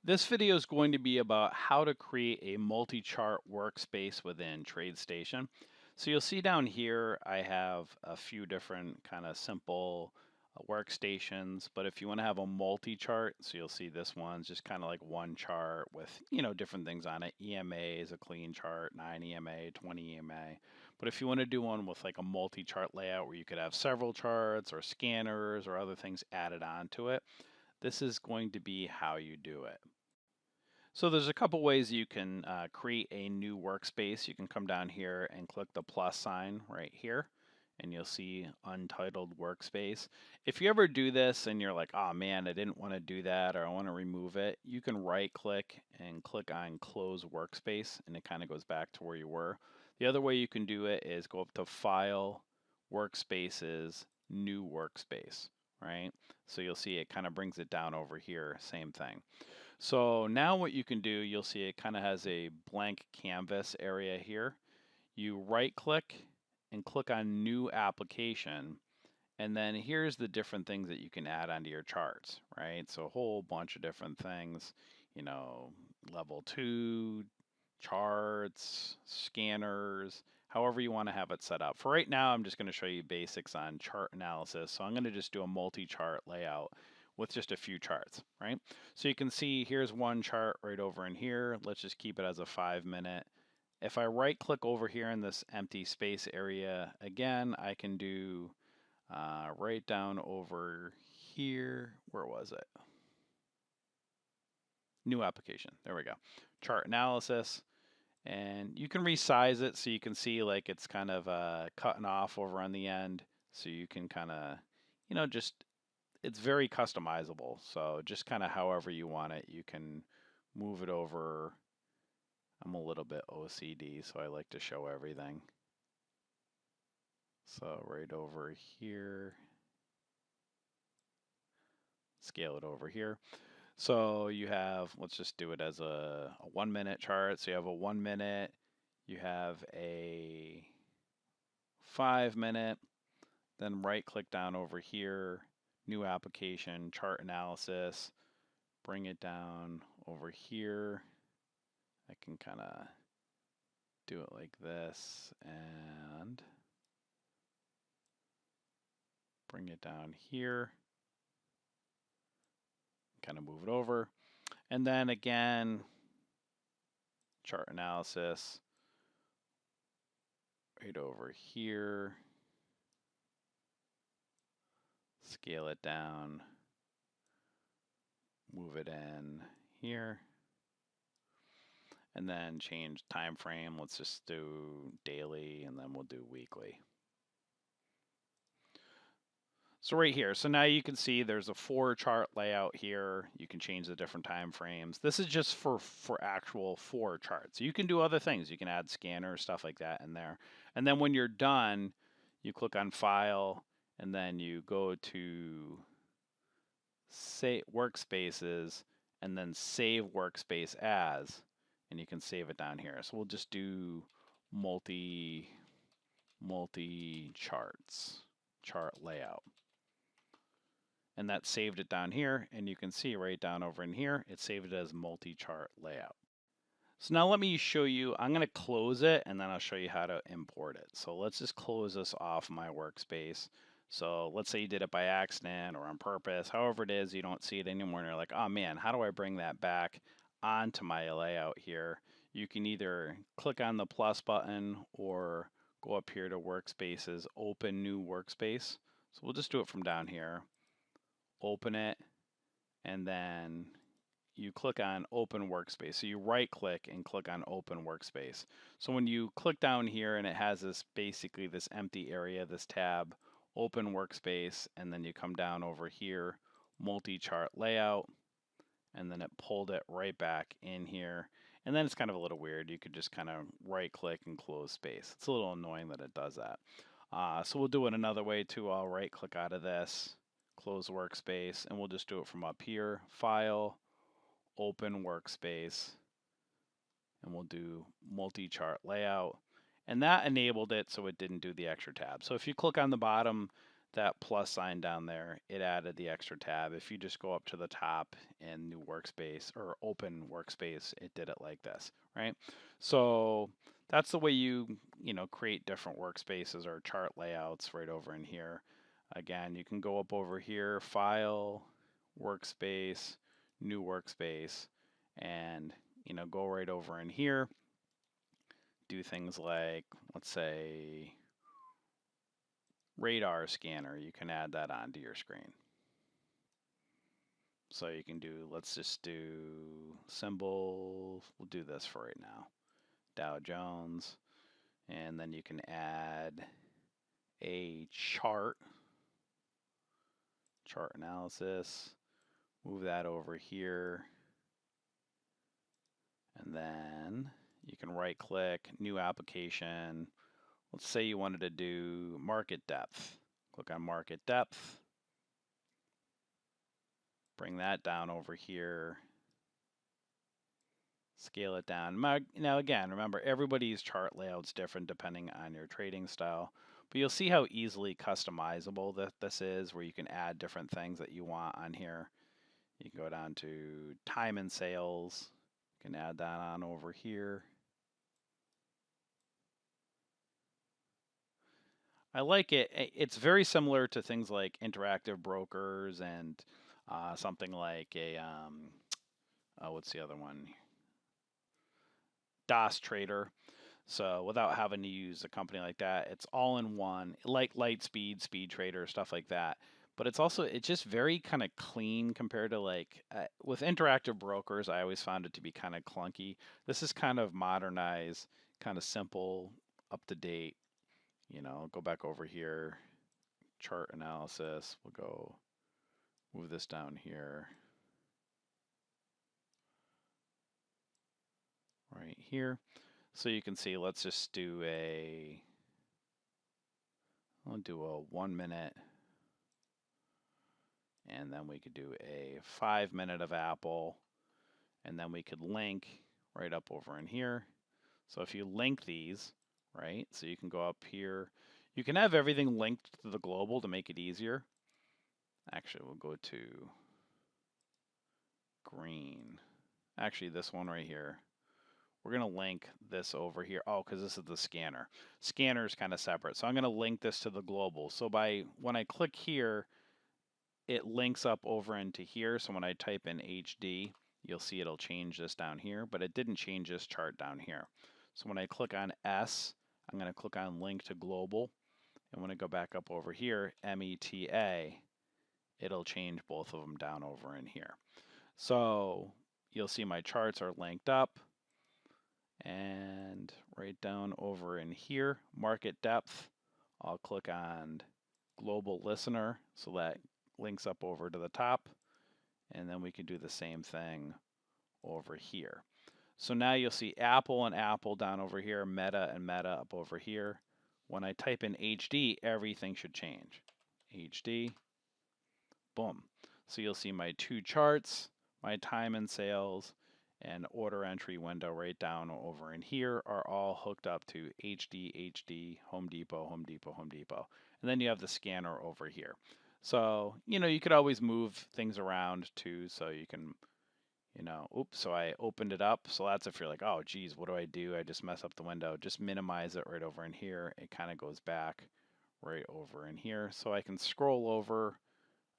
This video is going to be about how to create a multi-chart workspace within TradeStation. So you'll see down here, I have a few different kind of simple workstations, but if you want to have a multi-chart, so you'll see this one's just kind of like one chart with, different things on it. EMA is a clean chart, 9 EMA, 20 EMA. But if you want to do one with like a multi-chart layout where you could have several charts or scanners or other things added onto it, this is going to be how you do it. So there's a couple ways you can create a new workspace. You can come down here and click the plus sign right here, and you'll see Untitled Workspace. If you ever do this and you're like, oh man, I didn't want to do that, or I want to remove it, you can right click and click on Close Workspace, and it kind of goes back to where you were. The other way you can do it is go up to File, Workspaces, New Workspace, right? So you'll see it kind of brings it down over here, same thing. So now what you can do, you'll see it kind of has a blank canvas area here. You right click and click on New Application. And then here's the different things that you can add onto your charts, right? So a whole bunch of different things, level 2, charts, scanners, however you want to have it set up. For right now, I'm just going to show you basics on chart analysis. So I'm going to just do a multi-chart layout with just a few charts, right? So you can see here's one chart right over in here. Let's just keep it as a 5-minute. If I right click over here in this empty space area, again, I can do right down over here. Where was it? New application. There we go. Chart analysis. And you can resize it so you can see like it's kind of cutting off over on the end. So you can kind of, just it's very customizable. So just kind of however you want it, you can move it over. I'm a little bit OCD, so I like to show everything. So right over here, scale it over here. So you have, let's just do it as a 1-minute chart. So you have a 1-minute, you have a 5-minute, then right click down over here, new application, chart analysis, bring it down over here. I can kind of do it like this and bring it down here, kind of move it over. And then again, chart analysis, right over here, scale it down, move it in here, and then change time frame. Let's just do daily, and then we'll do weekly. So right here, so now you can see there's a 4-chart layout here. You can change the different time frames. This is just for actual 4 charts. You can do other things. You can add scanners, stuff like that in there. And then when you're done, you click on File, and then you go to Save Workspaces, and then Save Workspace As, and you can save it down here. So we'll just do multi charts, chart layout. And that saved it down here, and you can see right down over in here, it saved it as multi-chart layout. So now let me show you, I'm going to close it, and then I'll show you how to import it. So let's just close this off my workspace. So let's say you did it by accident or on purpose, however it is, you don't see it anymore, and you're like, oh man, how do I bring that back onto my layout here? You can either click on the plus button or go up here to Workspaces, Open New Workspace. So we'll just do it from down here. Open it, and then you click on Open Workspace. So you right click and click on Open Workspace. So when you click down here and it has this basically this empty area, this tab, Open Workspace, and then you come down over here, Multi-Chart Layout, and then it pulled it right back in here. And then it's kind of a little weird. You could just kind of right click and close space. It's a little annoying that it does that. So we'll do it another way too. I'll right click out of this, close Workspace, and we'll just do it from up here, File, Open Workspace, and we'll do Multi-Chart Layout. And that enabled it so it didn't do the extra tab. So if you click on the bottom, that plus sign down there, it added the extra tab. If you just go up to the top in new workspace or open workspace, it did it like this, right? So that's the way you create different workspaces or chart layouts right over in here. Again, you can go up over here, file, workspace, new workspace, and go right over in here, do things like, let's say, radar scanner. You can add that onto your screen. So you can do, let's just do symbols. We'll do this for right now. Dow Jones. And then you can add a chart analysis. Move that over here. And then you can right click, new application. Let's say you wanted to do market depth. Click on market depth. Bring that down over here. Scale it down. Now again, remember everybody's chart layout's different depending on your trading style. But you'll see how easily customizable this is, where you can add different things that you want on here. You can go down to time and sales. You can add that on over here. I like it. It's very similar to things like interactive brokers and something like a, what's the other one? DOS Trader. So without having to use a company like that, it's all in one, like Lightspeed, Speed Trader, stuff like that. But it's just very kind of clean compared to like with interactive brokers. I always found it to be kind of clunky. This is kind of modernized, kind of simple, up to date. Go back over here, chart analysis. We'll go move this down here, right here. So you can see, let's just do I'll do a 1 minute, and then we could do a 5 minute of Apple, and then we could link right up over in here. So if you link these, right, so you can go up here, you can have everything linked to the global to make it easier. Actually, we'll go to green. Actually, this one right here. We're going to link this over here. Oh, because this is the scanner. Scanner is kind of separate. So I'm going to link this to the global. So when I click here, it links up over into here. So when I type in HD, you'll see it'll change this down here, but it didn't change this chart down here. So when I click on S, I'm going to click on link to global. And when I go back up over here, META, it'll change both of them down over in here. So you'll see my charts are linked up. And right down over in here, market depth, I'll click on global listener, so that links up over to the top. And then we can do the same thing over here. So now you'll see Apple and Apple down over here, Meta and Meta up over here. When I type in HD, everything should change. HD, boom. So you'll see my two charts, my time and sales, and order entry window right down over in here are all hooked up to HD, Home Depot, Home Depot, Home Depot. And then you have the scanner over here. So, you could always move things around too, so you can, oops, so I opened it up. So that's if you're like, oh, geez, what do? I just mess up the window. Just minimize it right over in here. It kind of goes back right over in here. So I can scroll over.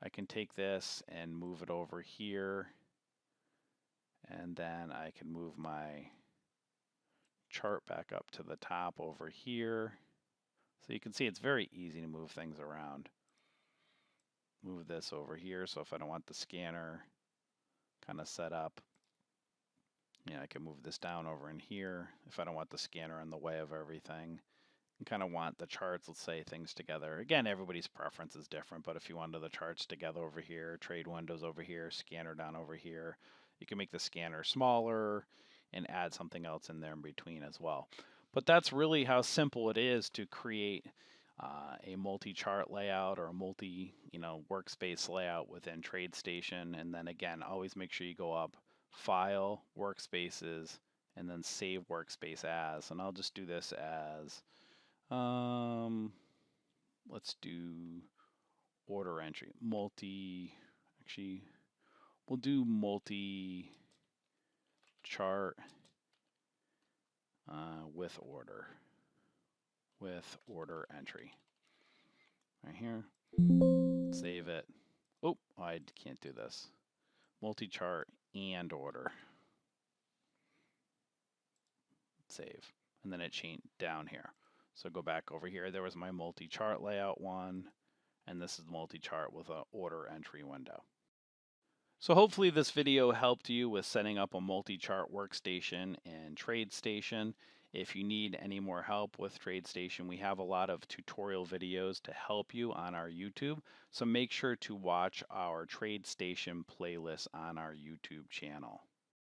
I can take this and move it over here. And then I can move my chart back up to the top over here. So you can see it's very easy to move things around. Move this over here. So if I don't want the scanner kind of set up, I can move this down over in here if I don't want the scanner in the way of everything. You kind of want the charts, let's say, things together. Again, everybody's preference is different, but if you wanted the charts together over here, trade windows over here, scanner down over here, you can make the scanner smaller and add something else in there in between as well. But that's really how simple it is to create a multi-chart layout or a workspace layout within TradeStation. And then again, always make sure you go up, File, Workspaces, and then Save Workspace As. And I'll just do this as, let's do order entry. Actually, we'll do multi chart with order entry. Right here, save it. Oh, I can't do this. Multi-chart and order. Save. And then it changed down here. So go back over here. There was my multi-chart layout one, and this is the multi-chart with an order entry window. So hopefully this video helped you with setting up a multi-chart workstation in TradeStation. If you need any more help with TradeStation, we have a lot of tutorial videos to help you on our YouTube. So make sure to watch our TradeStation playlist on our YouTube channel.